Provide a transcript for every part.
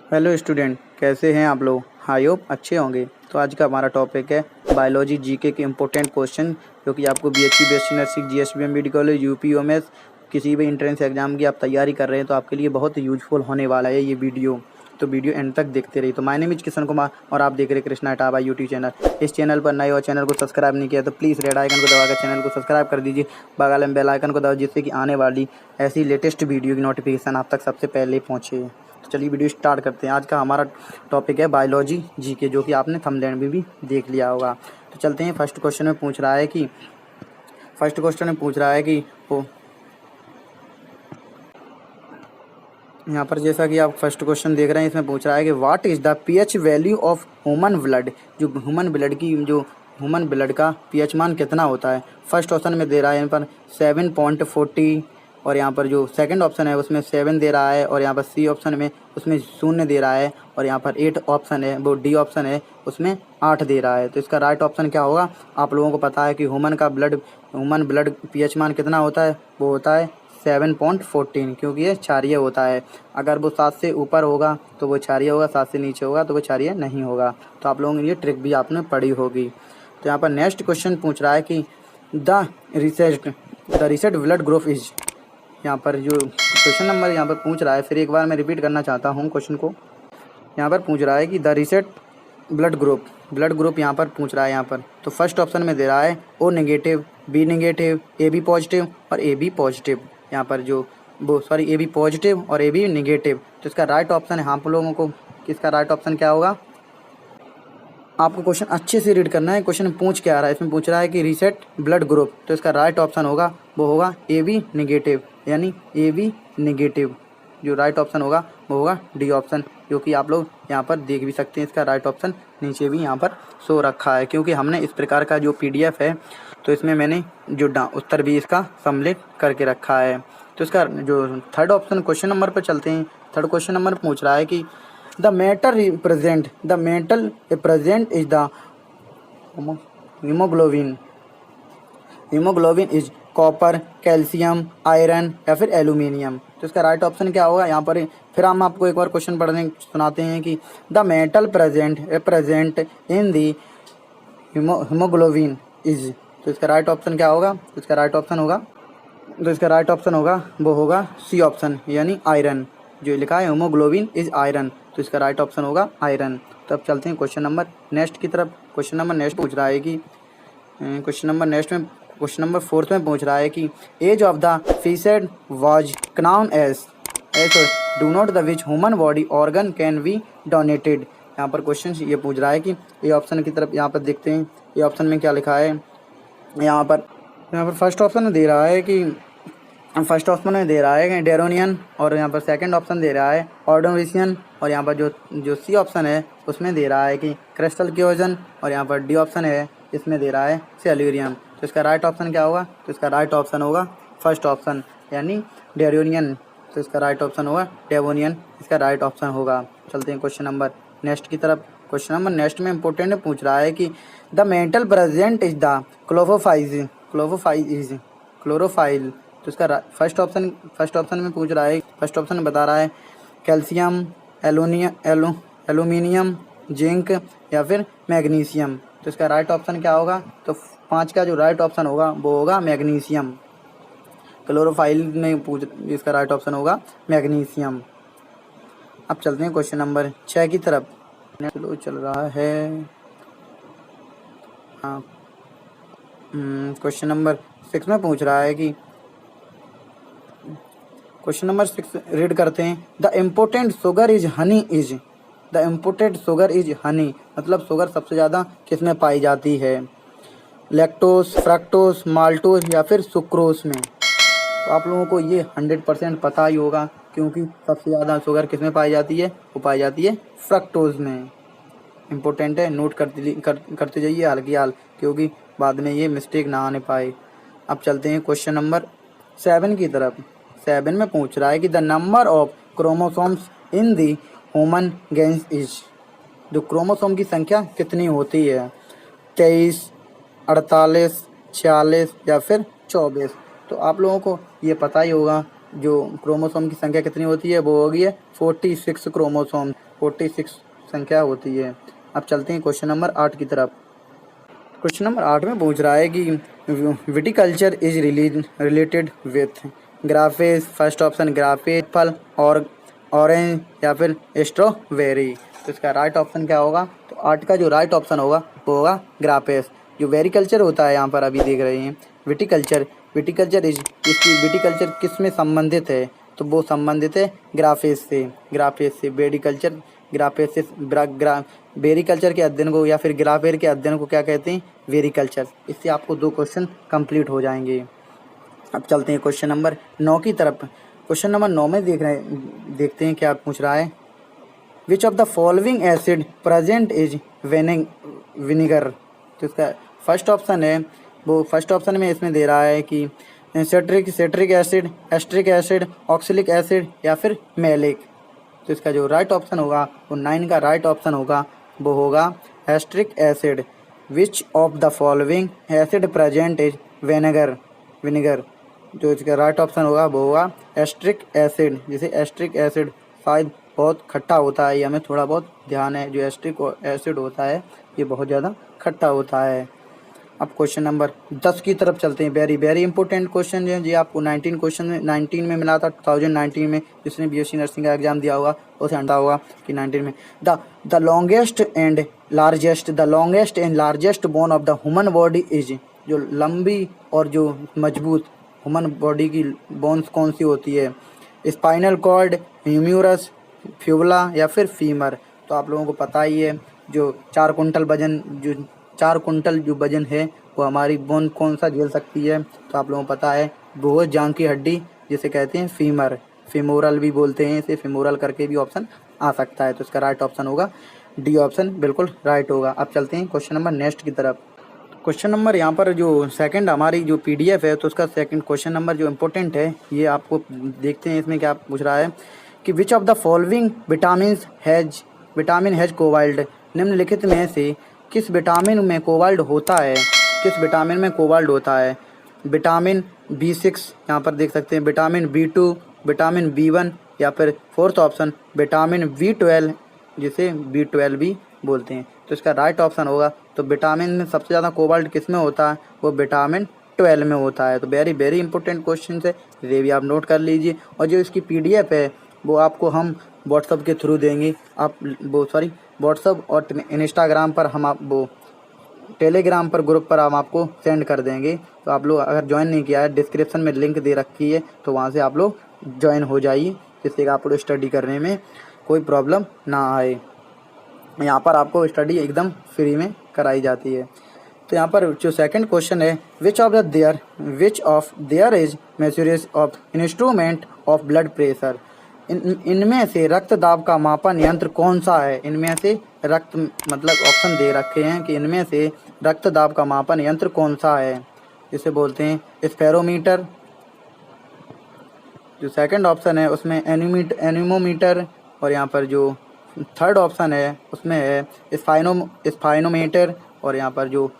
Hello student, कैसे हैं आप लोग? आई होप अच्छे होंगे। तो आज का हमारा टॉपिक है बायोलॉजी जीके के इम्पोर्टेंट क्वेश्चन, जो कि आपको BHC BSc nursing GSBM medical college UPOMS किसी भी इंट्रेंस एग्जाम की आप तैयारी कर रहे हैं तो आपके लिए बहुत यूजफुल होने वाला है ये वीडियो। तो वीडियो एंड तक देखते रहिए। तो my name is Kishan Kumar और आप देख रहे हैं कृष्णा टाबा यूट्यूब चैनल। इस चैनल पर नए और चैनल को सब्सक्राइब नहीं किया तो प्लीज़ रेड आइकन को दबाकर चैनल को सब्सक्राइब कर दीजिए। बगल में बेल आइकन को दबाओ, जिससे कि आने वाली ऐसी लेटेस्ट वीडियो की नोटिफिकेशन आप तक सबसे पहले पहुँचे। तो चलिए वीडियो स्टार्ट करते हैं। आज का हमारा टॉपिक है बायोलॉजी जीके, जो कि आपने थंबनेल में भी देख लिया होगा। तो चलते हैं। फर्स्ट क्वेश्चन में पूछ रहा है कि वो यहाँ पर जैसा कि आप फर्स्ट क्वेश्चन देख रहे हैं, इसमें पूछ रहा है कि what is the pH value of human blood. जो ह्यूमन ब्लड का पीएच मान कितना होता है। फर्स्ट ऑप्शन में दे रहा है यहाँ पर 7.40, और यहाँ पर जो सेकंड ऑप्शन है उसमें 7 दे रहा है, और यहाँ पर सी ऑप्शन में उसमें 0 दे रहा है, और यहाँ पर 8 ऑप्शन है, वो डी ऑप्शन है, उसमें 8 दे रहा है। तो इसका राइट ऑप्शन क्या होगा? आप लोगों को पता है कि ह्यूमन ब्लड पीएच मान कितना होता है? वो होता है 7.14, क्योंकि ये क्षारीय होता है। अगर वो 7 से ऊपर होगा तो वो क्षारीय होगा, 7 से नीचे होगा तो वो क्षारीय नहीं होगा। तो आप लोगों ने ये ट्रिक भी आपने पढ़ी होगी। तो यहाँ पर नेक्स्ट क्वेश्चन पूछ रहा है कि the reset blood group is. यहाँ पर जो क्वेश्चन नंबर यहाँ पर पूछ रहा है, फिर एक बार मैं रिपीट करना चाहता हूँ क्वेश्चन को। यहाँ पर पूछ रहा है कि द रिसेट ब्लड ग्रुप यहाँ पर पूछ रहा है। यहाँ पर तो फर्स्ट ऑप्शन में दे रहा है O negative, B negative, A B positive और ए बी पॉजिटिव। यहाँ पर ए बी पॉजिटिव और ए बी नेगेटिव। तो इसका राइट ऑप्शन है, आप लोगों को इसका राइट ऑप्शन क्या होगा? आपको क्वेश्चन अच्छे से रीड करना है। क्वेश्चन पूछ क्या रहा है? इसमें पूछ रहा है कि रीसेट ब्लड ग्रुप, तो इसका राइट ऑप्शन होगा वो होगा ए बी नेगेटिव, यानी ए बी नेगेटिव। जो राइट ऑप्शन होगा वो होगा डी ऑप्शन, जो कि आप लोग यहाँ पर देख भी सकते हैं। इसका राइट ऑप्शन नीचे भी यहाँ पर शो रखा है, क्योंकि हमने इस प्रकार का जो PDF है तो इसमें मैंने जो उत्तर भी इसका सम्मिलित करके रखा है। तो इसका जो थर्ड ऑप्शन क्वेश्चन नंबर पर चलते हैं। थर्ड क्वेश्चन नंबर पूछ रहा है कि the metal represent is the haemoglobin is copper, calcium, iron या फिर एल्यूमिनियम। तो इसका राइट ऑप्शन क्या होगा? यहाँ पर फिर हम आपको एक बार क्वेश्चन पढ़ने सुनाते हैं कि the metal present in the haemoglobin is. तो इसका राइट ऑप्शन क्या होगा? इसका राइट ऑप्शन होगा वो होगा सी ऑप्शन, यानी आयरन। जो लिखा है हीमोग्लोबिन इज आयरन, तो इसका राइट ऑप्शन होगा आयरन। तो अब चलते हैं क्वेश्चन नंबर नेक्स्ट की तरफ। क्वेश्चन नंबर नेक्स्ट पूछ रहा है कि क्वेश्चन नंबर 4 में पूछ रहा है कि age of the deceased was known as do not the which human body organ can be donated. यहाँ पर क्वेश्चन ये पूछ रहा है कि ए ऑप्शन की तरफ यहाँ पर देखते हैं। ए ऑप्शन में क्या लिखा है? यहाँ पर फर्स्ट ऑप्शन दे रहा है कि डेरोनियन, और यहाँ पर सेकंड ऑप्शन दे रहा है ऑर्डोविशियन, और यहाँ पर जो सी ऑप्शन है उसमें दे रहा है कि क्रिस्टल क्योजन, और यहाँ पर डी ऑप्शन है इसमें दे रहा है सेल्यूरियम। तो इसका राइट ऑप्शन क्या होगा? तो इसका राइट ऑप्शन होगा फर्स्ट ऑप्शन, यानी डेरोनियन। तो इसका राइट ऑप्शन होगा डेवोनियन, इसका राइट ऑप्शन होगा। चलते हैं क्वेश्चन नंबर नेक्स्ट की तरफ। क्वेश्चन नंबर नेक्स्ट में इंपॉर्टेंट पूछ रहा है कि the metal present is the chlorophyll. तो इसका फर्स्ट ऑप्शन में पूछ रहा है, फर्स्ट ऑप्शन बता रहा है कैल्शियम, एल्यूमिनियम, जिंक या फिर मैग्नीशियम। तो इसका राइट ऑप्शन क्या होगा? तो 5 का जो राइट ऑप्शन होगा वो होगा मैग्नीशियम। क्लोरोफाइल में इसका राइट ऑप्शन होगा मैग्नीशियम। अब चलते हैं क्वेश्चन नंबर 6 की तरफ। चल रहा है हाँ। क्वेश्चन नंबर 6 में पूछ रहा है कि क्वेश्चन नंबर 6 रीड करते हैं। The important sugar is Honey, मतलब शुगर सबसे ज़्यादा किस में पाई जाती है? लैक्टोस, फ्रक्टोस, माल्टोस या फिर सुक्रोस में। तो आप लोगों को ये 100% पता ही होगा, क्योंकि सबसे ज़्यादा शुगर किस में पाई जाती है? वो पाई जाती है फ्रक्टोज में। इम्पोर्टेंट है, नोट करते जाइए हाल की हाल, क्योंकि बाद में ये मिस्टेक ना आने पाए। अब चलते हैं क्वेश्चन नंबर 7 की तरफ। 7 में पूछ रहा है कि the number of chromosomes in the human genes is. जो क्रोमोसोम की संख्या कितनी होती है? 23, 48, 46 या फिर 24। तो आप लोगों को ये पता ही होगा जो क्रोमोसोम की संख्या कितनी होती है, वो होगी 46 क्रोमोसोम। 46 संख्या होती है। अब चलते हैं क्वेश्चन नंबर 8 की तरफ। क्वेश्चन नंबर 8 में पूछ रहा है कि viticulture is related with grapes. First option grapes फल और ऑरेंज या फिर स्ट्रॉबेरी। तो इसका राइट ऑप्शन क्या होगा? तो 8 का जो राइट ऑप्शन होगा वो होगा ग्राफेस। जो वेरिकल्चर होता है यहाँ पर अभी देख रहे हैं विटिकल्चर, इसकी विटिकल्चर किस में संबंधित है? तो वो संबंधित है ग्राफेस से। वेरिकल्चर ग्राफेस से वेरिकल्चर के अध्ययन को या फिर ग्राफेर के अध्ययन को क्या कहते हैं? वेरिकल्चर। इससे आपको 2 क्वेश्चन कंप्लीट हो जाएंगे। अब चलते हैं क्वेश्चन नंबर 9 की तरफ। क्वेश्चन नंबर 9 में देखते हैं क्या पूछ रहा है। विच of the following acid present is vinegar. तो इसका फर्स्ट ऑप्शन है, वो फर्स्ट ऑप्शन में इसमें दे रहा है कि सेट्रिक एसिड, एस्ट्रिक एसिड, ऑक्सिलिक एसिड या फिर मैलिक। तो इसका जो राइट ऑप्शन होगा वो 9 का राइट ऑप्शन होगा, वो होगा acetic acid. Which of the following acid present is vinegar. जो इसका राइट ऑप्शन होगा वो होगा एस्ट्रिक एसिड। जैसे एस्ट्रिक एसिड शायद बहुत खट्टा होता है, ये हमें थोड़ा बहुत ध्यान है। जो एस्ट्रिक एसिड होता है ये बहुत ज़्यादा खट्टा होता है। अब क्वेश्चन नंबर 10 की तरफ चलते हैं। वेरी वेरी इंपॉर्टेंट क्वेश्चन है जी। आपको 19 में मिला था 2019 में। जिसने बीएससी नर्सिंग का एग्जाम दिया होगा उसे अंडा होगा कि 19 में। The longest and largest bone of the human body is. जो लंबी और जो मजबूत ह्यूमन बॉडी की बोन्स कौन सी होती है? स्पाइनल कॉर्ड, ह्यूमरस, फ्यूबुला या फिर फीमर। तो आप लोगों को पता ही है जो 4 कुंटल वजन है वो हमारी बोन कौन सा झेल सकती है? तो आप लोगों को पता है वो है जांघ की हड्डी, जिसे कहते हैं फीमर। फीमोरल भी बोलते हैं इसे, फीमोरल करके भी ऑप्शन आ सकता है। तो इसका राइट ऑप्शन होगा डी ऑप्शन, बिल्कुल राइट होगा। अब चलते हैं क्वेश्चन नंबर नेक्स्ट की तरफ। क्वेश्चन नंबर यहाँ पर जो सेकंड हमारी जो पीडीएफ है तो उसका सेकंड क्वेश्चन नंबर जो इम्पोर्टेंट है ये आपको देखते हैं। इसमें क्या पूछ रहा है कि विच of the following vitamin has cobalt. निम्नलिखित में से किस विटामिन में कोबाल्ट होता है? विटामिन B6 यहाँ पर देख सकते हैं, विटामिन B2, विटामिन B1 या फिर फोर्थ ऑप्शन विटामिन B12, जिसे B12 भी बोलते हैं। तो इसका राइट ऑप्शन होगा, तो विटामिन में सबसे ज़्यादा कोबाल्ट किस में होता है? वो विटामिन 12 में होता है। तो वेरी वेरी इंपॉर्टेंट क्वेश्चन है, ये भी आप नोट कर लीजिए। और जो इसकी पीडीएफ है वो आपको हम व्हाट्सअप के थ्रू देंगे। व्हाट्सअप और इंस्टाग्राम पर हम टेलीग्राम पर ग्रुप पर हम आपको सेंड कर देंगे। तो आप लोग अगर ज्वाइन नहीं किया है, डिस्क्रिप्शन में लिंक दे रखी है, तो वहाँ से आप लोग ज्वाइन हो जाइए, जिससे कि आप लोग स्टडी करने में कोई प्रॉब्लम ना आए। यहाँ पर आपको स्टडी एकदम फ्री में कराई जाती है। तो यहाँ पर जो सेकंड क्वेश्चन है, which of their is measures of instrument of blood pressure. इनमें से रक्त दाब का मापन यंत्र कौन सा है? इनमें से ऑप्शन दे रखे हैं कि इनमें से रक्त दाब का मापन यंत्र कौन सा है? इसे बोलते हैं स्पेरोमीटर। जो सेकंड ऑप्शन है उसमें एनीमोमीटर, और यहाँ पर जो थर्ड ऑप्शन है उसमें है स्पाइनोमीटर, और यहाँ पर जो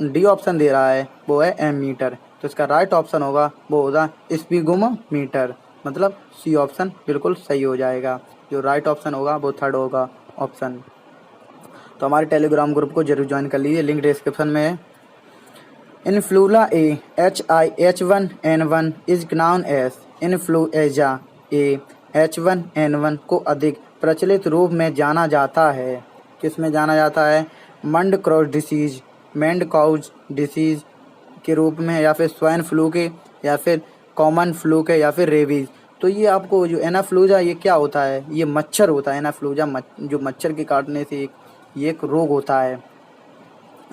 डी ऑप्शन दे रहा है वो है एमीटर। तो इसका राइट ऑप्शन होगा वो होगा स्पिगोमीटर, मतलब सी ऑप्शन बिल्कुल सही हो जाएगा। जो राइट ऑप्शन होगा वो थर्ड होगा ऑप्शन। तो हमारे टेलीग्राम ग्रुप को जरूर ज्वाइन कर लीजिए, लिंक डिस्क्रिप्शन में है। Influenza A H1N1 is known as. Influenza A H1N1 को अधिक प्रचलित रूप में जाना जाता है। किस में जाना जाता है? मैड काउज डिसीज के रूप में, या फिर स्वाइन फ्लू के, या फिर कॉमन फ्लू के, या फिर रेबीज। तो ये आपको जो एनाफ्लूजा ये क्या होता है? ये मच्छर होता है। एनाफ्लूजा जो मच्छर के काटने से ये एक रोग होता है,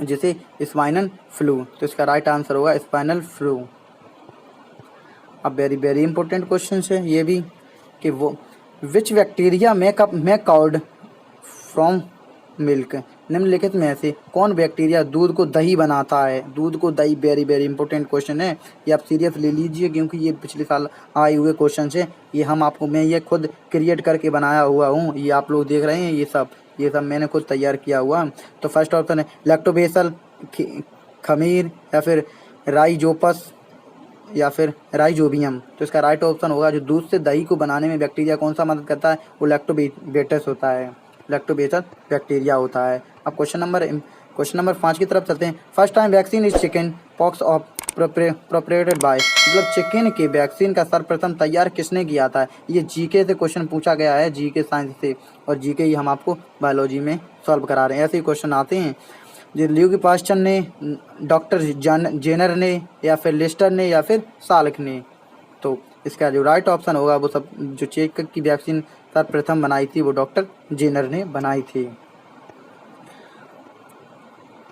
जिसे स्पाइनल फ्लू। तो इसका राइट आंसर होगा स्पाइनल फ्लू। अब वेरी वेरी इंपॉर्टेंट क्वेश्चन है ये भी कि वो which bacteria make curd from milk. निम्नलिखित में से कौन बैक्टीरिया दूध को दही बनाता है? दूध को दही, वेरी वेरी इंपॉर्टेंट क्वेश्चन है, ये आप सीरियस ले लीजिए, क्योंकि ये पिछले साल आए हुए क्वेश्चन है। मैं ये खुद क्रिएट करके बनाया हुआ हूँ। ये आप लोग देख रहे हैं, ये सब मैंने खुद तैयार किया हुआ। तो फर्स्ट ऑप्शन है लैक्टोबेसल, खमीर, या फिर राइजोपस, या फिर राइजोबियम। तो इसका राइट ऑप्शन होगा जो दूध से दही को बनाने में बैक्टीरिया कौन सा मदद करता है, वो लैक्टोबेटस होता है, लैक्टोबेटस बैक्टीरिया होता है। अब क्वेश्चन नंबर 5 की तरफ चलते हैं। First time vaccine is chicken pox of prepared by, मतलब चिकन के वैक्सीन का सर्वप्रथम तैयार किसने किया था। ये जीके से क्वेश्चन पूछा गया है, जीके साइंस से, और जीके ही हम आपको बायोलॉजी में सॉल्व करा रहे हैं। ऐसे ही क्वेश्चन आते हैं जो ल्यूक पास्चर ने, डॉक्टर जेनर ने, या फिर लिस्टर ने, या फिर साल्क ने। तो इसका जो राइट ऑप्शन होगा वो सब जो चिकन की वैक्सीन सर्वप्रथम बनाई थी वो डॉक्टर जेनर ने बनाई थी।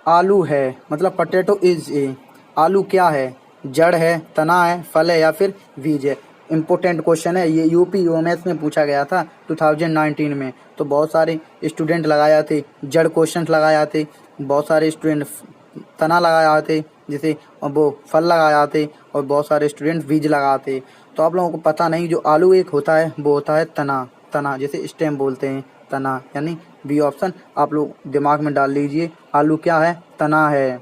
आलू है, मतलब पोटैटो इज ए, आलू क्या है, जड़ है, तना है, फल है, या फिर बीज है। इम्पोर्टेंट क्वेश्चन है ये, यूपी यूएमएस में पूछा गया था 2019 में। तो बहुत सारे स्टूडेंट लगाए थे जड़ क्वेश्चन लगाए थे, बहुत सारे स्टूडेंट तना लगाए थे, जैसे वो फल लगाए थे, और बहुत सारे स्टूडेंट बीज लगाते। तो आप लोगों को पता नहीं, जो आलू एक होता है वो होता है तना, जैसे स्टेम बोलते हैं, तना, यानी बी ऑप्शन आप लोग दिमाग में डाल लीजिए। आलू क्या है, तना है।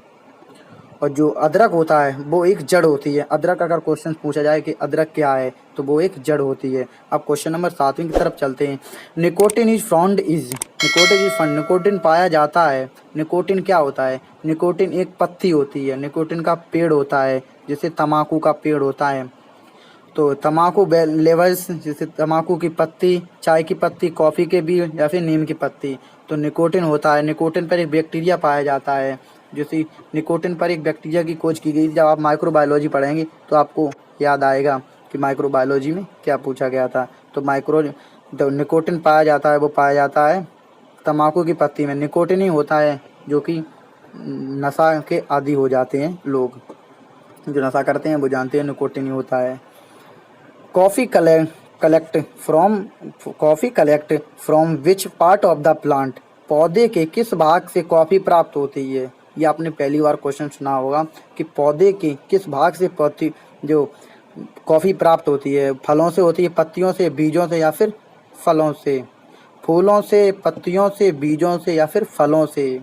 और जो अदरक होता है वो एक जड़ होती है। अदरक अगर क्वेश्चन पूछा जाए कि अदरक क्या है, तो वो एक जड़ होती है। अब क्वेश्चन नंबर 7 की तरफ चलते हैं। Nicotine is found is, nicotine पाया जाता है। निकोटिन क्या होता है, निकोटिन एक पत्ती होती है, निकोटिन का पेड़ होता है, जैसे तम्बाकू का पेड़ होता है। तो तम्बाकू लेवल्स, जैसे तम्बाकू की पत्ती, चाय की पत्ती, कॉफ़ी के बीज, या फिर नीम की पत्ती। तो निकोटिन होता है, निकोटिन पर एक बैक्टीरिया पाया जाता है। जैसे निकोटिन पर एक बैक्टीरिया की खोज की गई। जब आप माइक्रोबायोलॉजी पढ़ेंगे तो आपको याद आएगा कि माइक्रोबायोलॉजी में क्या पूछा गया था। तो निकोटिन पाया जाता है, वो पाया जाता है तम्बाकू की पत्ती में। निकोटिन ही होता है जो कि नशा के आदी हो जाते हैं लोग, जो नशा करते हैं वो जानते हैं निकोटिन ही होता है। Coffee collect from which part of the plant, पौधे के किस भाग से कॉफ़ी प्राप्त होती है। ये आपने पहली बार क्वेश्चन सुना होगा कि पौधे के किस भाग से जो कॉफ़ी प्राप्त होती है। फलों से होती है, पत्तियों से, बीजों से, या फिर फलों से। फूलों से, पत्तियों से, बीजों से, या फिर फलों से।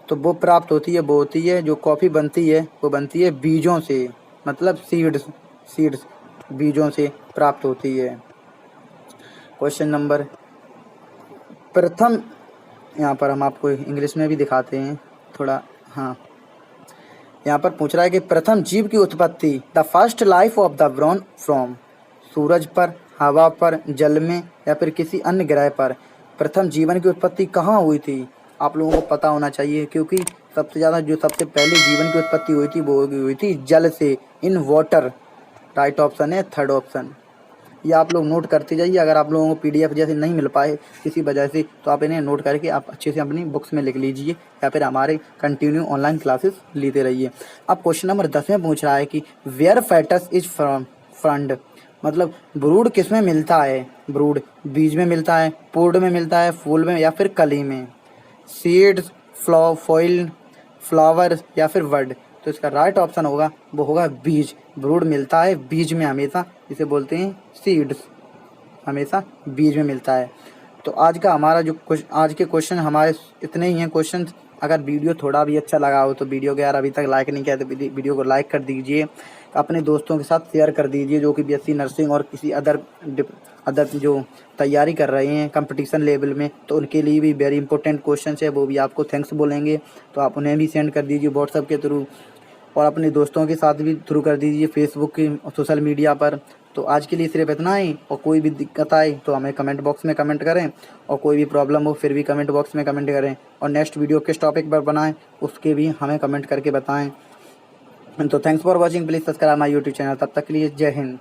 तो वो प्राप्त होती है, वो होती है जो कॉफ़ी बनती है वो बनती है बीजों से, मतलब सीड्स बीजों से प्राप्त होती है। क्वेश्चन नंबर प्रथम, यहाँ पर हम आपको इंग्लिश में भी दिखाते हैं थोड़ा। हाँ, यहाँ पर पूछ रहा है कि प्रथम जीव की उत्पत्ति, the first life of the born from, सूरज पर, हवा पर, जल में, या फिर किसी अन्य ग्रह पर प्रथम जीवन की उत्पत्ति कहाँ हुई थी। आप लोगों को पता होना चाहिए, क्योंकि सबसे पहले जीवन की उत्पत्ति हुई थी वो हुई थी जल से, इन वाटर। राइट ऑप्शन है थर्ड ऑप्शन। ये आप लोग नोट करते जाइए। अगर आप लोगों को पीडीएफ जैसे नहीं मिल पाए किसी वजह से, तो आप इन्हें नोट करके आप अच्छे से अपनी बुक्स में लिख लीजिए, या फिर हमारे कंटिन्यू ऑनलाइन क्लासेस लेते रहिए। अब क्वेश्चन नंबर 10 में पूछ रहा है कि वेयर फेटस इज फंड, मतलब ब्रूड किस में मिलता है। ब्रूड बीज में मिलता है, पोड में मिलता है, फूल में, या फिर कली में। सीड्स, फॉइल, फ्लावर, या फिर वर्ड। तो इसका राइट ऑप्शन होगा वो होगा बीज। ब्रूड मिलता है बीज में हमेशा, जिसे बोलते हैं सीड्स, हमेशा बीज में मिलता है। तो आज के क्वेश्चन हमारे इतने ही हैं क्वेश्चन। अगर वीडियो थोड़ा भी अच्छा लगा हो तो वीडियो को यार अभी तक लाइक नहीं किया तो वीडियो को लाइक कर दीजिए, अपने दोस्तों के साथ शेयर कर दीजिए जो कि बीएससी नर्सिंग और किसी अदर जो तैयारी कर रहे हैं कंपटीशन लेवल में, तो उनके लिए भी वेरी इंपॉर्टेंट क्वेश्चन है, वो भी आपको थैंक्स बोलेंगे। तो आप उन्हें भी सेंड कर दीजिए व्हाट्सएप के थ्रू, और अपने दोस्तों के साथ भी थ्रू कर दीजिए फेसबुक की सोशल मीडिया पर। तो आज के लिए सिर्फ इतना ही, और कोई भी दिक्कत आए तो हमें कमेंट बॉक्स में कमेंट करें, और कोई भी प्रॉब्लम हो फिर भी कमेंट बॉक्स में कमेंट करें, और नेक्स्ट वीडियो किस टॉपिक पर बनाएं उसके भी हमें कमेंट करके बताएं। तो thanks for watching, please subscribe my YouTube channel. तब तक के लिए जय हिंद।